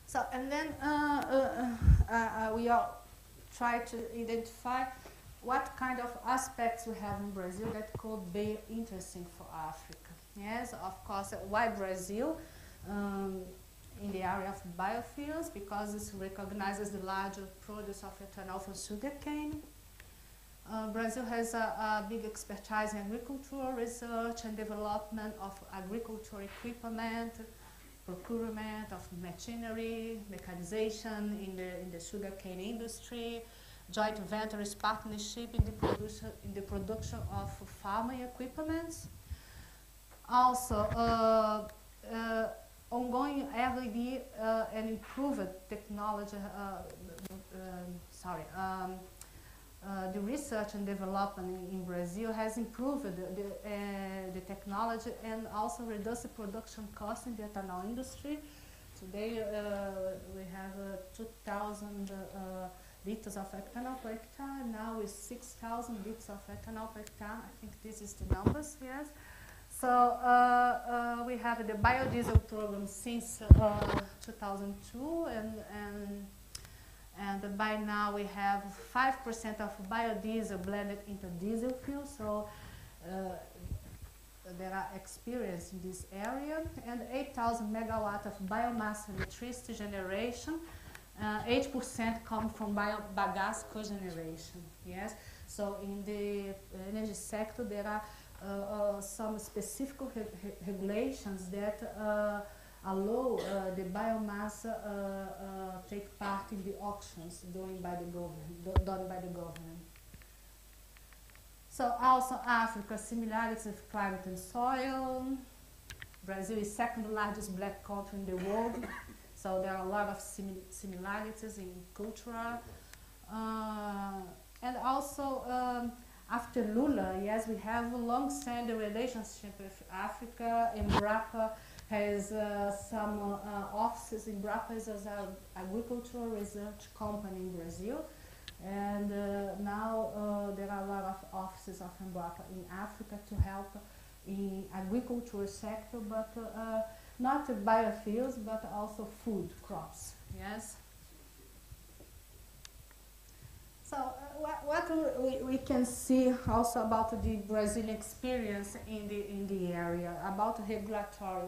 So, and then we are try to identify what kind of aspects we have in Brazil that could be interesting for Africa. Yes, of course, why Brazil? In the area of biofuels, because it recognizes the larger produce of ethanol from sugarcane. Brazil has a big expertise in agricultural research and development of agricultural equipment, procurement of machinery, mechanization in the sugarcane industry, joint ventures partnership in the production of farming equipment. Also, ongoing R&D and improved technology. The research and development in Brazil has improved the technology and also reduced the production cost in the ethanol industry. Today we have 2,000 liters of ethanol per hectare. Now it's 6,000 liters of ethanol per hectare. I think this is the numbers, yes. So we have the biodiesel program since 2002, and by now we have 5% of biodiesel blended into diesel fuel. So there are experience in this area, and 8,000 megawatt of biomass electricity generation. 8% come from biogas cogeneration. Yes. So in the energy sector there are some specific regulations that allow the biomass take part in the auctions done by the government. So also Africa, similarities of climate and soil. Brazil is second largest black country in the world, so there are a lot of similarities in culture. And also after Lula, yes, we have a long-standing relationship with Africa. Embrapa has some offices. Embrapa is an agricultural research company in Brazil. And now there are a lot of offices of Embrapa in Africa to help in agricultural sector, but not biofuels, but also food crops. Yes. So what we can see also about the Brazilian experience in the area, about regulatory,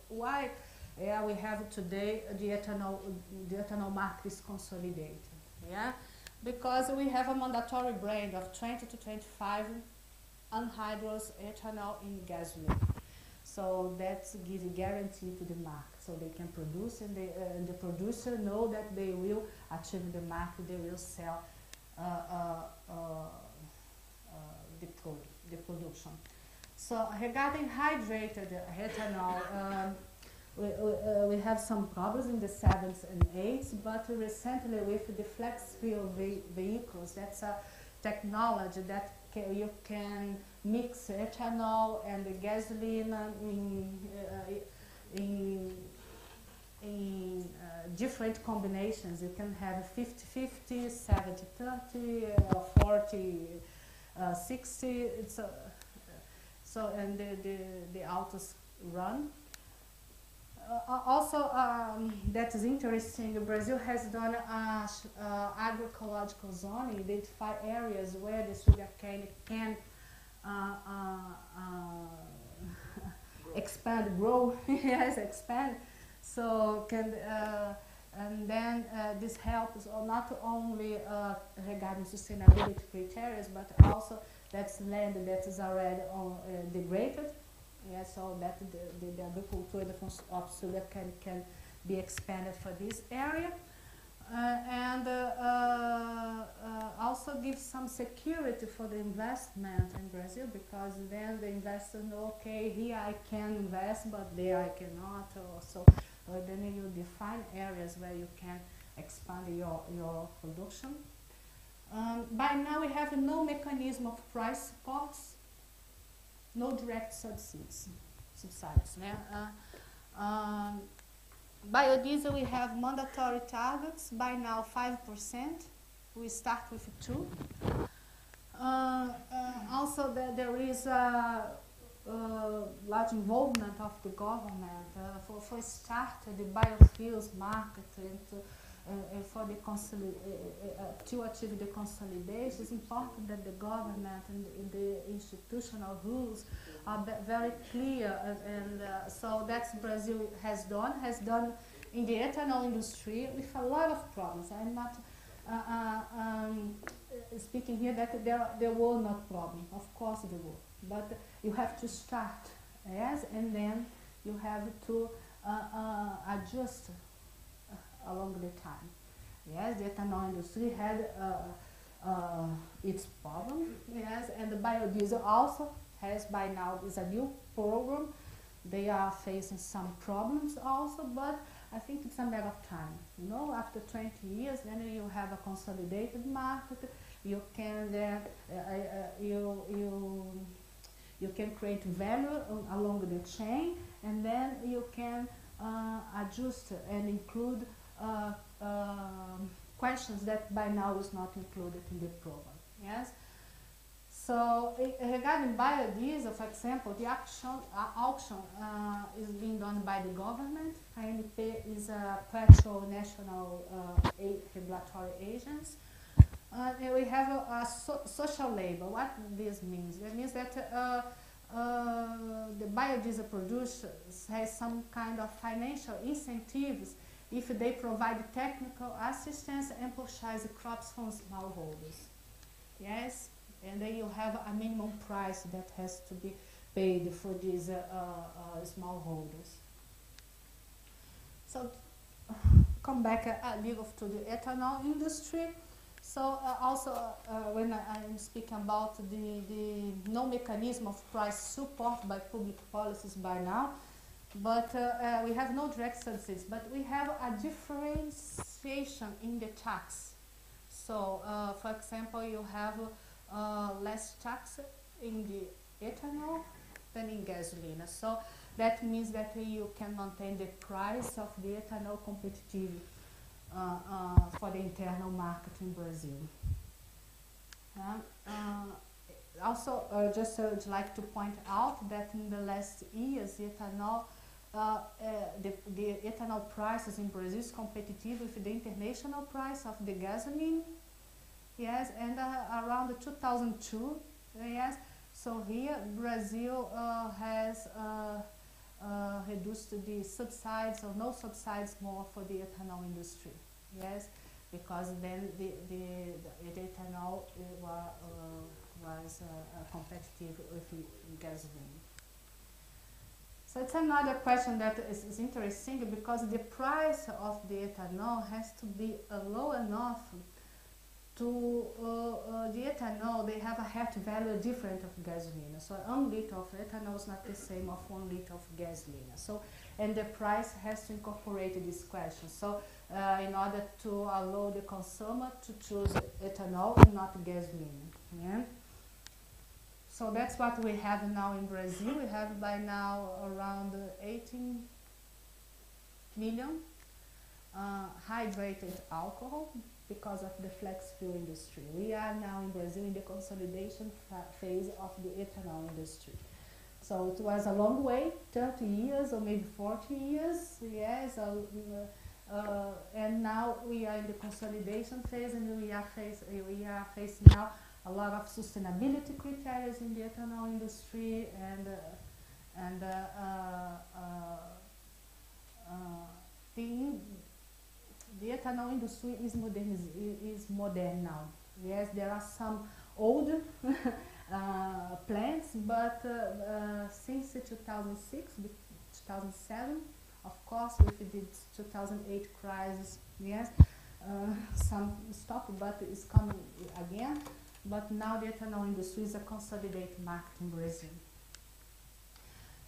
why we have today the ethanol market is consolidated. Yeah, because we have a mandatory blend of 20 to 25 anhydrous ethanol in gasoline. So that gives a guarantee to the market, so they can produce, and the producer know that they will achieve the market, they will sell the production. So regarding hydrated ethanol, we have some problems in the 7s and 8s, but recently with the flex fuel vehicles, that's a technology that you can mix ethanol and the gasoline in different combinations. You can have 50-50, 70-30, 40-60. So and the autos run. Also, that is interesting. Brazil has done agroecological zoning, identify areas where the sugarcane can expand, grow. Yes, expand. So can and then this helps not only regarding sustainability criteria, but also that's land that is already degraded. Yeah, so that the agriculture of sugarcane can be expanded for this area, and also give some security for the investment in Brazil, because then the investor know, okay, here I can invest, but there I cannot. So then you define areas where you can expand your production. By now we have no mechanism of price supports, no direct subsidies. Yeah? Biodiesel, we have mandatory targets, by now 5%. We start with 2. Also there is large involvement of the government for start the biofuels market and for the to achieve the consolidation. It's important that the government and the institutional rules are very clear, and so that's Brazil has done in the ethanol industry with a lot of problems. I'm not speaking here that there were not problems. Of course there were, but you have to start, yes, and then you have to adjust along the time. Yes, the ethanol industry had its problem, yes, and the biodiesel also has by now is a new program. They are facing some problems also, but I think it's a matter of time. You know, after 20 years, then you have a consolidated market. You can then you can create value along the chain, and then you can adjust and include questions that by now is not included in the program. Yes. So regarding biodiesel, for example, the auction is being done by the government. INP is a petrol national regulatory agency. And we have a social labor. What this means? It means that the biodiesel producers has some kind of financial incentives if they provide technical assistance and purchase crops from smallholders. Yes. And then you have a minimum price that has to be paid for these smallholders. So, come back a little to the ethanol industry. So, also when I'm speaking about the no mechanism of price support by public policies by now, but we have no direct subsidies, but we have a differentiation in the tax. So, for example, you have less tax in the ethanol than in gasoline. So that means that you can maintain the price of the ethanol competitive for the internal market in Brazil. Also, just would like to point out that in the last years, the ethanol, the ethanol prices in Brazil is competitive with the international price of the gasoline. Yes, and around 2002, yes, so here Brazil has reduced the subsidies or no subsidies more for the ethanol industry, yes, because then the ethanol was competitive with gasoline. So it's another question that is interesting because the price of the ethanol has to be low enough to the ethanol, they have a hat value different of gasoline. So 1 liter of ethanol is not the same of 1 liter of gasoline. So, and the price has to incorporate this question. So in order to allow the consumer to choose ethanol and not gasoline. Yeah? So that's what we have now in Brazil. We have by now around 18 million hydrated alcohol, because of the flex fuel industry. We are now in Brazil in the consolidation phase of the ethanol industry. So it was a long way, 30 years or maybe 40 years, yes, and now we are in the consolidation phase, and we are facing now a lot of sustainability criteria in the ethanol industry, and the ethanol industry is modern now. Yes, there are some old plants, but since 2006, 2007, of course, with the 2008 crisis, yes, some stopped, but it's coming again. But now the ethanol industry is a consolidated market in Brazil.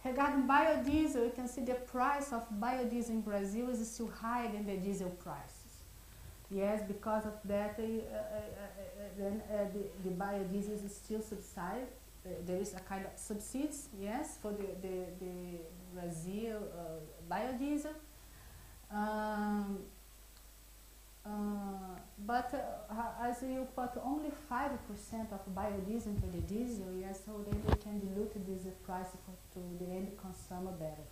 Regarding biodiesel, you can see the price of biodiesel in Brazil is still higher than the diesel prices. Yes, because of that, then the biodiesel is still subsidized. There is a kind of subsidies, yes, for the Brazil biodiesel. But as you put only 5% of biodiesel into the diesel, yes, so then we can dilute this price to the end consumer better.